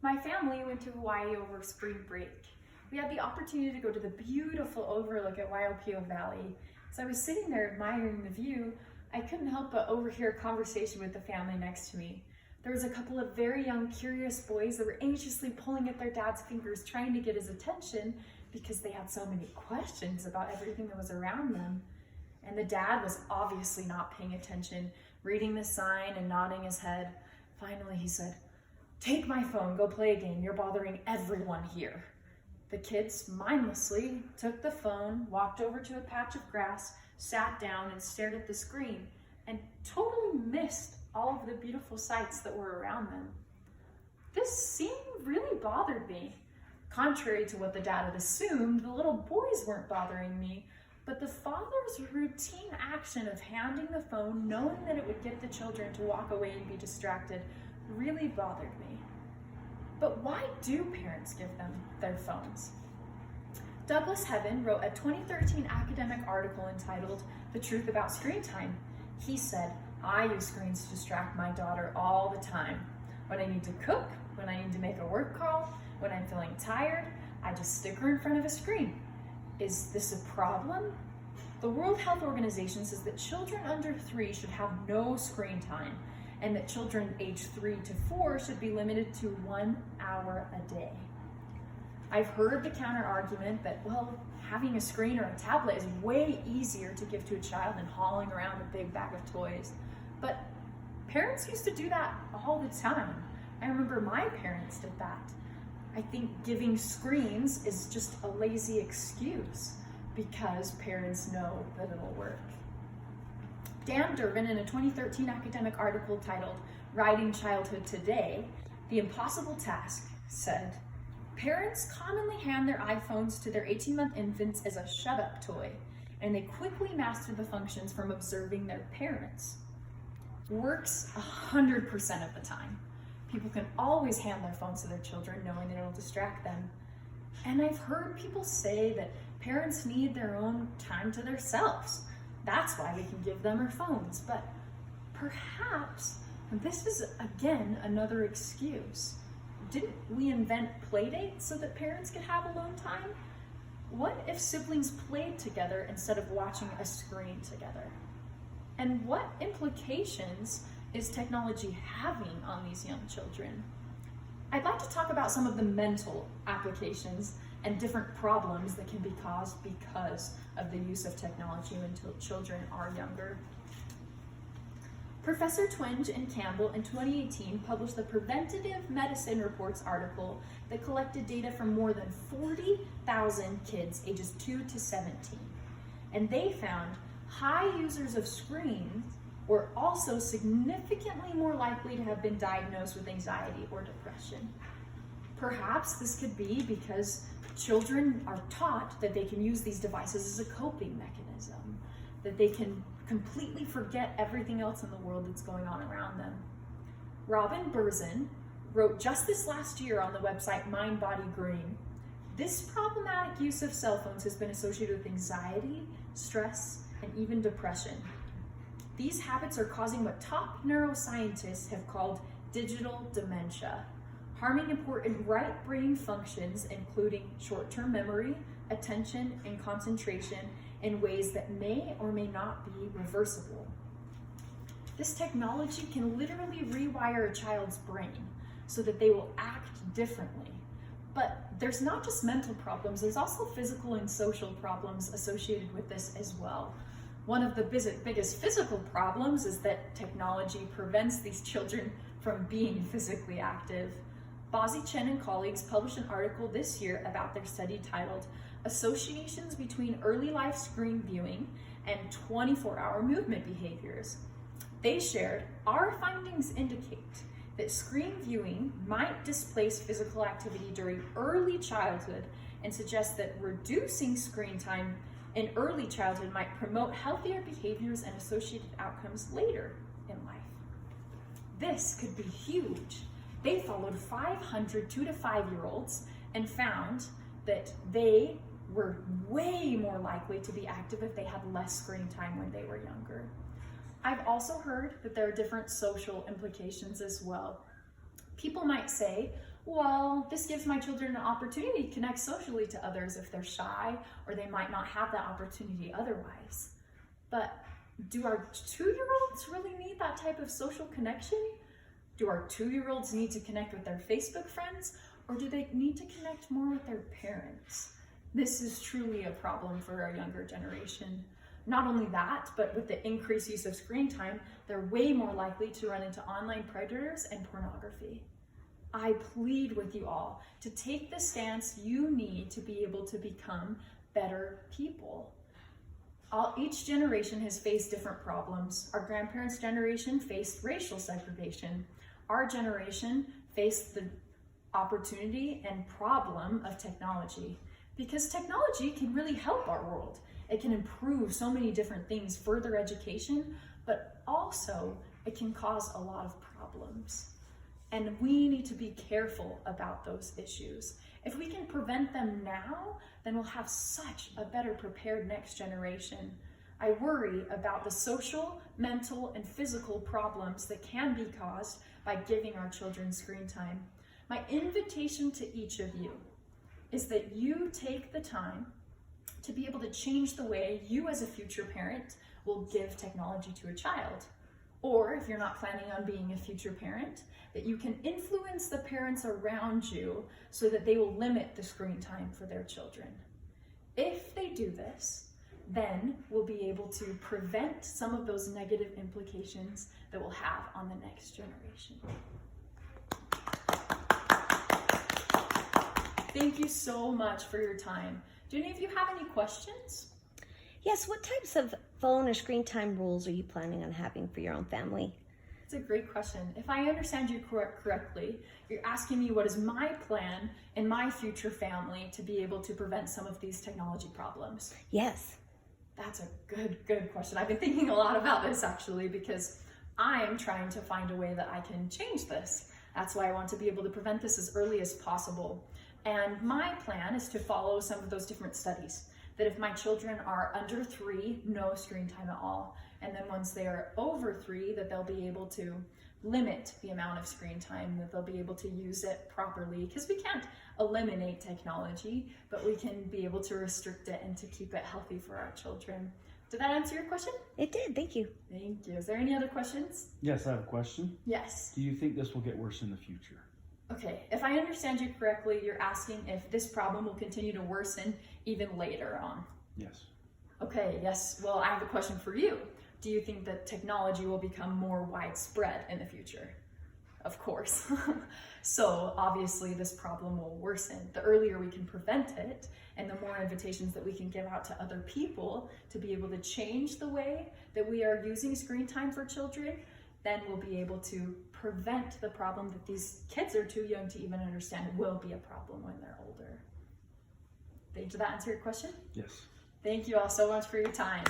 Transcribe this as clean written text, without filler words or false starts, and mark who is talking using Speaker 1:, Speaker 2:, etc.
Speaker 1: My family went to Hawaii over spring break. We had the opportunity to go to the beautiful overlook at Waiopio Valley. As I was sitting there admiring the view, I couldn't help but overhear a conversation with the family next to me. There was a couple of very young, curious boys that were anxiously pulling at their dad's fingers, trying to get his attention because they had so many questions about everything that was around them. And the dad was obviously not paying attention, reading the sign and nodding his head. Finally, he said, "Take my phone, go play a game. You're bothering everyone here." The kids mindlessly took the phone, walked over to a patch of grass, sat down and stared at the screen, and totally missed all of the beautiful sights that were around them. This scene really bothered me. Contrary to what the dad had assumed, the little boys weren't bothering me, but the father's routine action of handing the phone, knowing that it would get the children to walk away and be distracted, really bothered me. But why do parents give them their phones? Douglas Heaven wrote a 2013 academic article entitled "The Truth About Screen Time." He said, "I use screens to distract my daughter all the time. When I need to cook, when I need to make a work call, when I'm feeling tired, I just stick her in front of a screen. Is this a problem?" The World Health Organization says that children under 3 should have no screen time, and that children age 3 to 4 should be limited to 1 hour a day. I've heard the counter argument that, well, having a screen or a tablet is way easier to give to a child than hauling around a big bag of toys. But parents used to do that all the time. I remember my parents did that. I think giving screens is just a lazy excuse because parents know that it'll work. Dan Durbin, in a 2013 academic article titled "Writing Childhood Today, The Impossible Task," said, "Parents commonly hand their iPhones to their 18-month infants as a shut-up toy, and they quickly master the functions from observing their parents. Works 100% of the time. People can always hand their phones to their children knowing that it'll distract them. And I've heard people say that parents need their own time to themselves. That's why we can give them our phones. But perhaps this is, again, another excuse. Didn't we invent playdates so that parents could have alone time? What if siblings played together instead of watching a screen together? And what implications is technology having on these young children? I'd like to talk about some of the mental applications and different problems that can be caused because of the use of technology when children are younger. Professor Twenge and Campbell in 2018 published the Preventative Medicine Reports article that collected data from more than 40,000 kids ages 2 to 17. And they found high users of screens were also significantly more likely to have been diagnosed with anxiety or depression. Perhaps this could be because children are taught that they can use these devices as a coping mechanism, that they can completely forget everything else in the world that's going on around them. Robin Berzin wrote just this last year on the website Mind Body Green, "This problematic use of cell phones has been associated with anxiety, stress, and even depression. These habits are causing what top neuroscientists have called digital dementia, harming important right brain functions, including short-term memory, attention, and concentration in ways that may or may not be reversible." This technology can literally rewire a child's brain so that they will act differently. But there's not just mental problems, there's also physical and social problems associated with this as well. One of the biggest physical problems is that technology prevents these children from being physically active. Bazi Chen and colleagues published an article this year about their study titled "Associations Between Early Life Screen Viewing and 24-Hour Movement Behaviors." They shared, "Our findings indicate that screen viewing might displace physical activity during early childhood and suggest that reducing screen time in early childhood might promote healthier behaviors and associated outcomes later in life." This could be huge. They followed 500 2 to 5-year-olds and found that they were way more likely to be active if they had less screen time when they were younger. I've also heard that there are different social implications as well. People might say, Well, this gives my children an opportunity to connect socially to others if they're shy, or they might not have that opportunity otherwise. But do our 2-year-olds really need that type of social connection? Do our 2-year-olds need to connect with their Facebook friends, or do they need to connect more with their parents? This is truly a problem for our younger generation. Not only that, but with the increased use of screen time, they're way more likely to run into online predators and pornography. I plead with you all to take the stance you need to be able to become better people. Each generation has faced different problems. Our grandparents' generation faced racial segregation. Our generation faced the opportunity and problem of technology, because technology can really help our world. It can improve so many different things, further education, but also it can cause a lot of problems. And we need to be careful about those issues. If we can prevent them now, then we'll have such a better prepared next generation. I worry about the social, mental, and physical problems that can be caused by giving our children screen time. My invitation to each of you is that you take the time to be able to change the way you as a future parent will give technology to a child. Or if you're not planning on being a future parent, that you can influence the parents around you so that they will limit the screen time for their children. If they do this, then we'll be able to prevent some of those negative implications that we'll have on the next generation. Thank you so much for your time. Do any of you have any questions?
Speaker 2: Yes, what types of phone or screen time rules are you planning on having for your own family?
Speaker 1: It's a great question. If I understand you correctly, you're asking me what is my plan in my future family to be able to prevent some of these technology problems.
Speaker 2: Yes.
Speaker 1: That's a good question. I've been thinking a lot about this actually, because I'm trying to find a way that I can change this. That's why I want to be able to prevent this as early as possible. And my plan is to follow some of those different studies. That if my children are under 3, no screen time at all. And then once they are over 3, that they'll be able to limit the amount of screen time, that they'll be able to use it properly. Because we can't eliminate technology, but we can be able to restrict it and to keep it healthy for our children. Did that answer your question?
Speaker 2: It did, thank you.
Speaker 1: Thank you. Is there any other questions?
Speaker 3: Yes, I have a question.
Speaker 1: Yes.
Speaker 3: Do you think this will get worse in the future?
Speaker 1: Okay, if I understand you correctly, you're asking if this problem will continue to worsen even later on.
Speaker 3: Yes.
Speaker 1: Okay, yes. Well, I have a question for you. Do you think that technology will become more widespread in the future? Of course. So obviously this problem will worsen. The earlier we can prevent it, and the more invitations that we can give out to other people to be able to change the way that we are using screen time for children, then we'll be able to prevent the problem that these kids are too young to even understand will be a problem when they're older. Did that answer your question?
Speaker 3: Yes.
Speaker 1: Thank you all so much for your time.